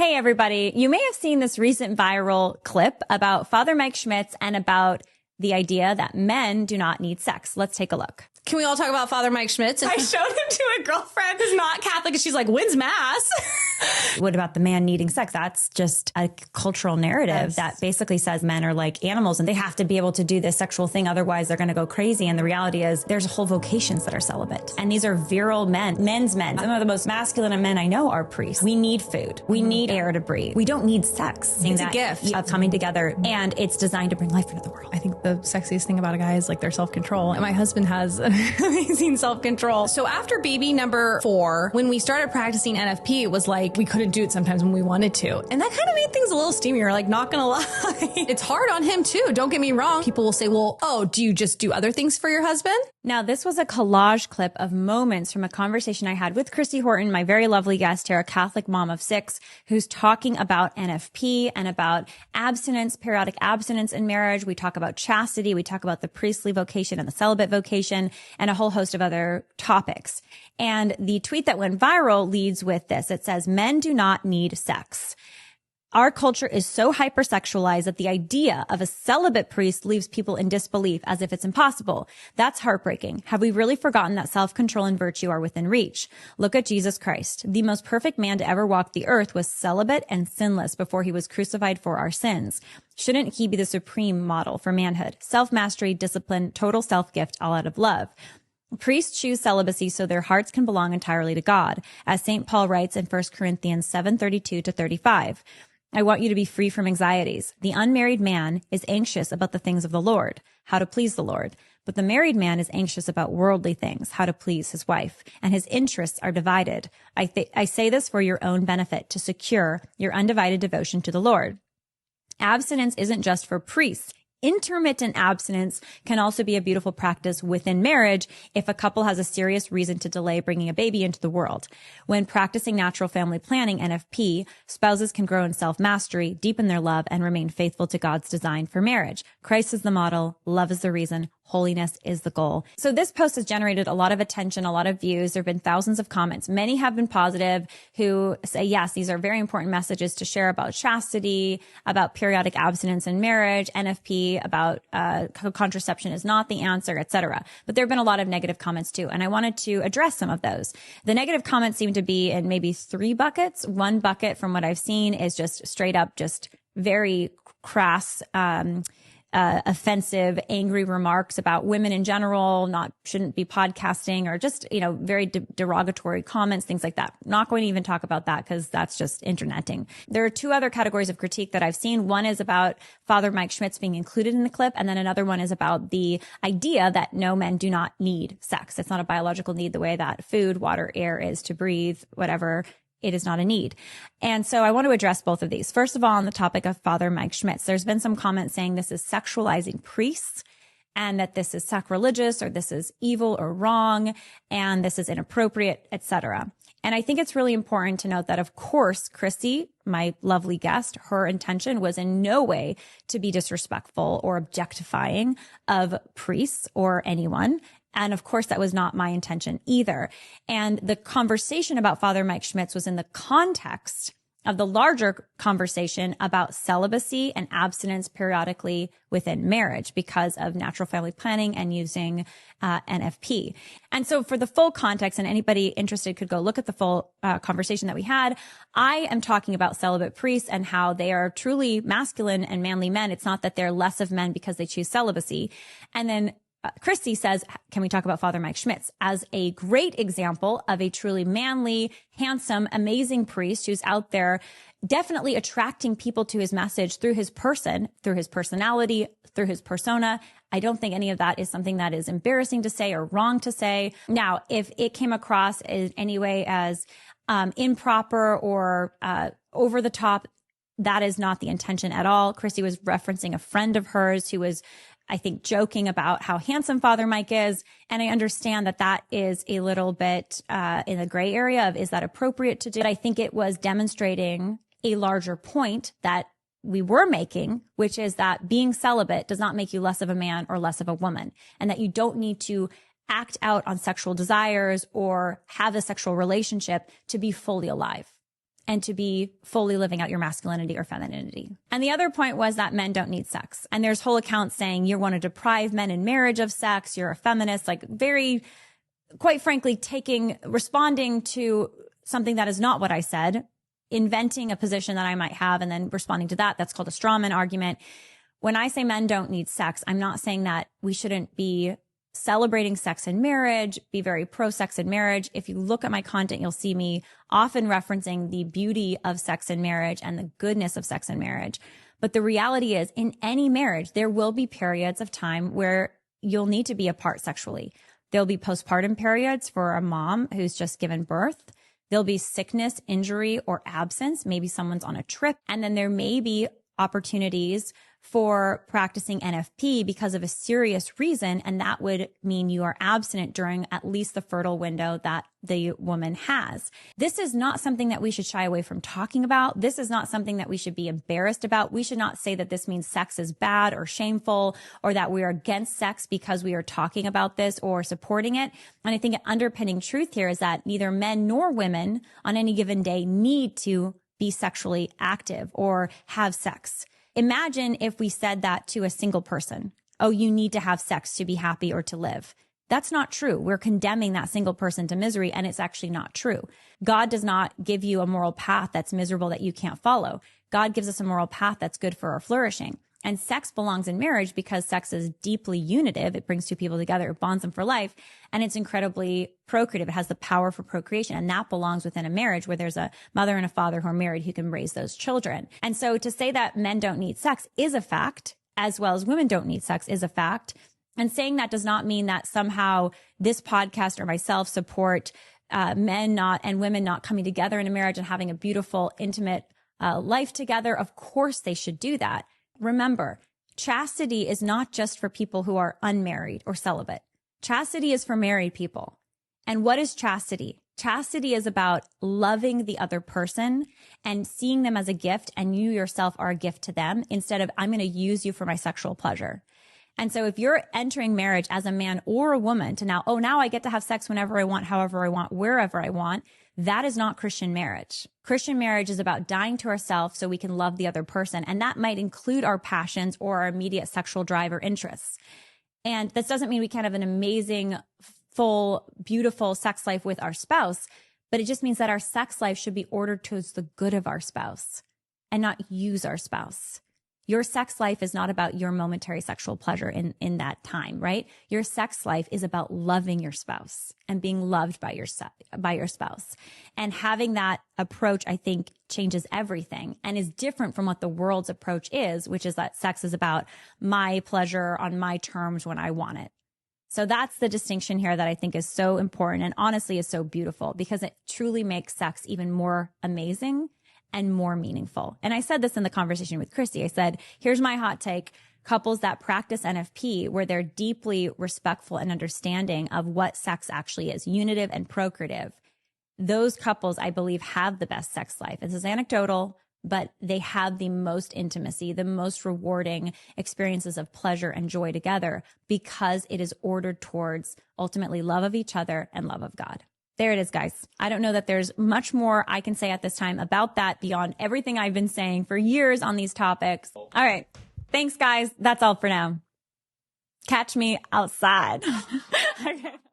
Hey, everybody. You may have seen this recent viral clip about Father Mike Schmitz and about the idea that men do not need sex. Let's take a look. Can we all talk about Father Mike Schmitz? I showed him to a girlfriend who's not Catholic, and she's like, when's Mass? What about the man needing sex? That's just a cultural narrative that basically says men are like animals and they have to be able to do this sexual thing. Otherwise, they're going to go crazy. And the reality is there's whole vocations that are celibate. And these are virile men, men's men. Some of the most masculine of men I know are priests. We need food. We need air to breathe. We don't need sex. It's a gift of coming together, and it's designed to bring life into the world. I think the sexiest thing about a guy is like their self-control. And my husband has amazing self-control. So after baby number 4, when we started practicing NFP, it was like we couldn't do it sometimes when we wanted to. And that kind of made things a little steamier, like not gonna lie. It's hard on him too, don't get me wrong. People will say, well, oh, do you just do other things for your husband? Now, this was a collage clip of moments from a conversation I had with Christy Horton, my very lovely guest here, a Catholic mom of 6, who's talking about NFP and about abstinence, periodic abstinence in marriage. We talk about chastity. We talk about the priestly vocation and the celibate vocation and a whole host of other topics. And the tweet that went viral leads with this. It says, men do not need sex. Our culture is so hypersexualized that the idea of a celibate priest leaves people in disbelief as if it's impossible. That's heartbreaking. Have we really forgotten that self-control and virtue are within reach? Look at Jesus Christ. The most perfect man to ever walk the earth was celibate and sinless before he was crucified for our sins. Shouldn't he be the supreme model for manhood? Self-mastery, discipline, total self-gift, all out of love. Priests choose celibacy so their hearts can belong entirely to God, as St. Paul writes in 1 Corinthians 7:32-35. I want you to be free from anxieties. The unmarried man is anxious about the things of the Lord, how to please the Lord. But the married man is anxious about worldly things, how to please his wife, and his interests are divided. I say this for your own benefit, to secure your undivided devotion to the Lord. Abstinence isn't just for priests. Intermittent abstinence can also be a beautiful practice within marriage if a couple has a serious reason to delay bringing a baby into the world. When practicing natural family planning, NFP, spouses can grow in self-mastery, deepen their love, and remain faithful to God's design for marriage. Christ is the model, love is the reason, holiness is the goal. So this post has generated a lot of attention, a lot of views. There have been thousands of comments. Many have been positive, who say, yes, these are very important messages to share about chastity, about periodic abstinence in marriage, NFP, about contraception is not the answer, etc. But there have been a lot of negative comments too, and I wanted to address some of those. The negative comments seem to be in maybe 3 buckets. One bucket, from what I've seen, is just straight up, just very crass, offensive, angry remarks about women in general, shouldn't be podcasting, or just, very derogatory comments, things like that. Not going to even talk about that because that's just interneting. There are 2 other categories of critique that I've seen. One is about Father Mike Schmitz being included in the clip, and then another one is about the idea that no, men do not need sex. It's not a biological need the way that food, water, air is to breathe, whatever. It is not a need. And so I want to address both of these. First of all, on the topic of Father Mike Schmitz, there's been some comments saying this is sexualizing priests and that this is sacrilegious or this is evil or wrong and this is inappropriate, etc. And I think it's really important to note that, of course, Chrissy, my lovely guest, her intention was in no way to be disrespectful or objectifying of priests or anyone. And of course, that was not my intention either. And the conversation about Father Mike Schmitz was in the context of the larger conversation about celibacy and abstinence periodically within marriage because of natural family planning and using NFP. And so for the full context, and anybody interested could go look at the full conversation that we had, I am talking about celibate priests and how they are truly masculine and manly men. It's not that they're less of men because they choose celibacy. And then Christy says, can we talk about Father Mike Schmitz as a great example of a truly manly, handsome, amazing priest who's out there definitely attracting people to his message through his person, through his personality, through his persona. I don't think any of that is something that is embarrassing to say or wrong to say. Now, if it came across in any way as improper or over the top, that is not the intention at all. Christy was referencing a friend of hers who was, I think, joking about how handsome Father Mike is. And I understand that that is a little bit in the gray area of, is that appropriate to do? But I think it was demonstrating a larger point that we were making, which is that being celibate does not make you less of a man or less of a woman, and that you don't need to act out on sexual desires or have a sexual relationship to be fully alive. and to be fully living out your masculinity or femininity. And the other point was that men don't need sex. And there's whole accounts saying you want to deprive men in marriage of sex. You're a feminist, like very, quite frankly, responding to something that is not what I said, inventing a position that I might have and then responding to that. That's called a straw man argument. When I say men don't need sex, I'm not saying that we shouldn't be celebrating sex in marriage, be very pro-sex in marriage. If you look at my content, you'll see me often referencing the beauty of sex in marriage and the goodness of sex in marriage. But the reality is, in any marriage, there will be periods of time where you'll need to be apart sexually. There'll be postpartum periods for a mom who's just given birth. There'll be sickness, injury, or absence. Maybe someone's on a trip. And then there may be opportunities for practicing NFP because of a serious reason. And that would mean you are abstinent during at least the fertile window that the woman has. This is not something that we should shy away from talking about. This is not something that we should be embarrassed about. We should not say that this means sex is bad or shameful or that we are against sex because we are talking about this or supporting it. And I think an underpinning truth here is that neither men nor women on any given day need to be sexually active or have sex. Imagine if we said that to a single person. Oh, you need to have sex to be happy or to live. That's not true. We're condemning that single person to misery, and it's actually not true. God does not give you a moral path that's miserable that you can't follow. God gives us a moral path that's good for our flourishing. And sex belongs in marriage because sex is deeply unitive. It brings two people together, it bonds them for life, and it's incredibly procreative. It has the power for procreation, and that belongs within a marriage where there's a mother and a father who are married who can raise those children. And so to say that men don't need sex is a fact, as well as women don't need sex is a fact. And saying that does not mean that somehow this podcast or myself support men not and women not coming together in a marriage and having a beautiful, intimate life together. Of course, they should do that. Remember, chastity is not just for people who are unmarried or celibate. Chastity is for married people. And what is chastity? Chastity is about loving the other person and seeing them as a gift, and you yourself are a gift to them instead of I'm going to use you for my sexual pleasure. And so if you're entering marriage as a man or a woman to now I get to have sex whenever I want, however I want, wherever I want, that is not Christian marriage. Christian marriage is about dying to ourselves so we can love the other person. And that might include our passions or our immediate sexual drive or interests. And this doesn't mean we can't have an amazing, full, beautiful sex life with our spouse, but it just means that our sex life should be ordered towards the good of our spouse and not use our spouse. Your sex life is not about your momentary sexual pleasure in that time, right? Your sex life is about loving your spouse and being loved by your spouse. And having that approach, I think, changes everything and is different from what the world's approach is, which is that sex is about my pleasure on my terms when I want it. So that's the distinction here that I think is so important and honestly is so beautiful because it truly makes sex even more amazing and more meaningful. And I said this in the conversation with Christy. I said, here's my hot take. Couples that practice NFP, where they're deeply respectful and understanding of what sex actually is, unitive and procreative, those couples, I believe, have the best sex life. This is anecdotal, but they have the most intimacy, the most rewarding experiences of pleasure and joy together because it is ordered towards ultimately love of each other and love of God. There it is, guys. I don't know that there's much more I can say at this time about that beyond everything I've been saying for years on these topics. All right. Thanks, guys. That's all for now. Catch me outside. Okay.